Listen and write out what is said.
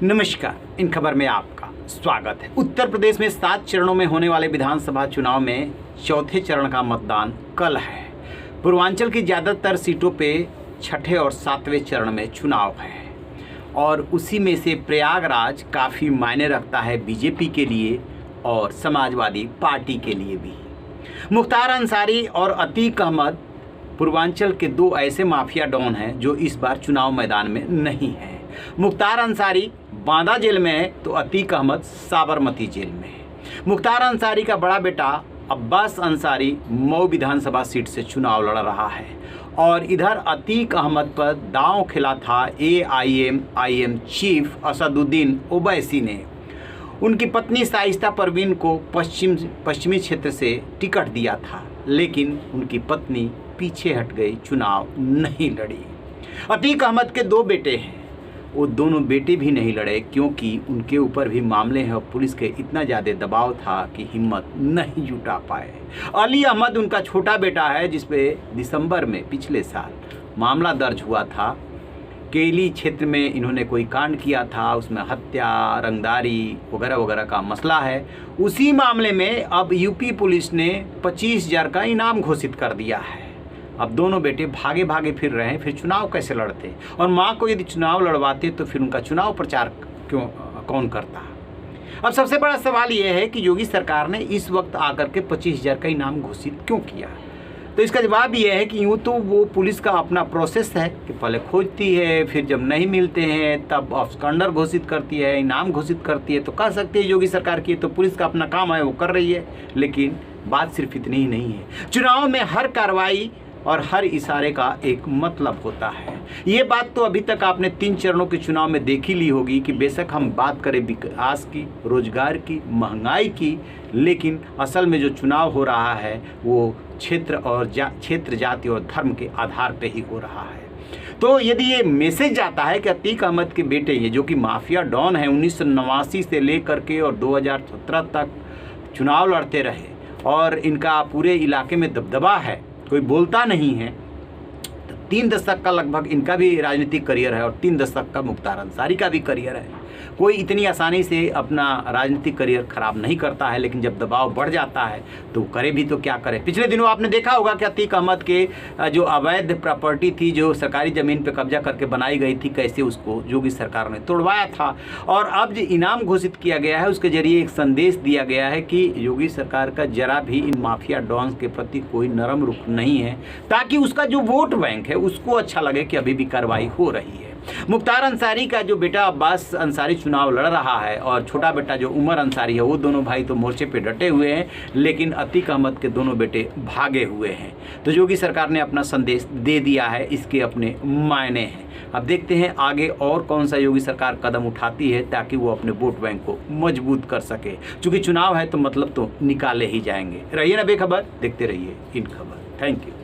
नमस्कार, इन खबर में आपका स्वागत है। उत्तर प्रदेश में 7 चरणों में होने वाले विधानसभा चुनाव में चौथे चरण का मतदान कल है। पूर्वांचल की ज़्यादातर सीटों पे छठे और 7वें चरण में चुनाव है और उसी में से प्रयागराज काफ़ी मायने रखता है बीजेपी के लिए और समाजवादी पार्टी के लिए भी। मुख्तार अंसारी और अतीक अहमद पूर्वांचल के 2 ऐसे माफिया डॉन हैं जो इस बार चुनाव मैदान में नहीं हैं। मुख्तार अंसारी बांदा जेल में है तो अतीक अहमद साबरमती जेल में है। मुख्तार अंसारी का बड़ा बेटा अब्बास अंसारी मऊ विधानसभा सीट से चुनाव लड़ रहा है और इधर अतीक अहमद पर दांव खेला था AIM चीफ असदुद्दीन ओवैसी ने। उनकी पत्नी शाइस्ता परवीन को पश्चिमी क्षेत्र से टिकट दिया था, लेकिन उनकी पत्नी पीछे हट गई, चुनाव नहीं लड़ी। अतीक अहमद के 2 बेटे हैं, वो दोनों बेटे भी नहीं लड़े क्योंकि उनके ऊपर भी मामले हैं और पुलिस के इतना ज़्यादा दबाव था कि हिम्मत नहीं जुटा पाए। अली अहमद उनका छोटा बेटा है जिस पे दिसंबर में पिछले साल मामला दर्ज हुआ था। केली क्षेत्र में इन्होंने कोई कांड किया था, उसमें हत्या, रंगदारी वगैरह वगैरह का मसला है। उसी मामले में अब यूपी पुलिस ने 25,000 का इनाम घोषित कर दिया है। अब दोनों बेटे भागे भागे फिर रहे हैं, फिर चुनाव कैसे लड़ते? और माँ को यदि चुनाव लड़वाते तो फिर उनका चुनाव प्रचार कौन करता? अब सबसे बड़ा सवाल यह है कि योगी सरकार ने इस वक्त आकर के 25,000 का इनाम घोषित क्यों किया? तो इसका जवाब यह है कि यूँ तो वो पुलिस का अपना प्रोसेस है कि पहले खोजती है, फिर जब नहीं मिलते हैं तब ऑब्स्कंडर घोषित करती है, इनाम घोषित करती है। तो कह सकते हैं योगी सरकार की तो पुलिस का अपना काम है, वो कर रही है। लेकिन बात सिर्फ इतनी ही नहीं है। चुनाव में हर कार्रवाई और हर इशारे का एक मतलब होता है। ये बात तो अभी तक आपने 3 चरणों के चुनाव में देख ही ली होगी कि बेशक हम बात करें विकास की, रोजगार की, महंगाई की, लेकिन असल में जो चुनाव हो रहा है वो क्षेत्र, जाति और धर्म के आधार पे ही हो रहा है। तो यदि ये मैसेज जाता है कि अतीक अहमद के बेटे ये जो कि माफिया डॉन है, 1989 से लेकर के और 2017 तक चुनाव लड़ते रहे और इनका पूरे इलाके में दबदबा है, कोई बोलता नहीं है। तो 3 दशक का लगभग इनका भी राजनीतिक करियर है और 3 दशक का मुख्तार अंसारी का भी करियर है। कोई इतनी आसानी से अपना राजनीतिक करियर खराब नहीं करता है, लेकिन जब दबाव बढ़ जाता है तो करे भी तो क्या करे। पिछले दिनों आपने देखा होगा कि अतीक अहमद के जो अवैध प्रॉपर्टी थी, जो सरकारी ज़मीन पे कब्जा करके बनाई गई थी, कैसे उसको योगी सरकार ने तोड़वाया था। और अब जो इनाम घोषित किया गया है उसके जरिए एक संदेश दिया गया है कि योगी सरकार का जरा भी इन माफिया डॉन्स के प्रति कोई नरम रुख नहीं है, ताकि उसका जो वोट बैंक है उसको अच्छा लगे कि अभी भी कार्रवाई हो रही है। मुख्तार अंसारी का जो बेटा अब्बास अंसारी चुनाव लड़ रहा है और छोटा बेटा जो उमर अंसारी है, वो दोनों भाई तो मोर्चे पे डटे हुए हैं, लेकिन अतीक अहमद के दोनों बेटे भागे हुए हैं। तो योगी सरकार ने अपना संदेश दे दिया है, इसके अपने मायने हैं। अब देखते हैं आगे और कौन सा योगी सरकार कदम उठाती है ताकि वो अपने वोट बैंक को मजबूत कर सके। चूँकि चुनाव है तो मतलब तो निकाले ही जाएंगे। रहिए ना बेखबर, देखते रहिए इन खबर। Thank you.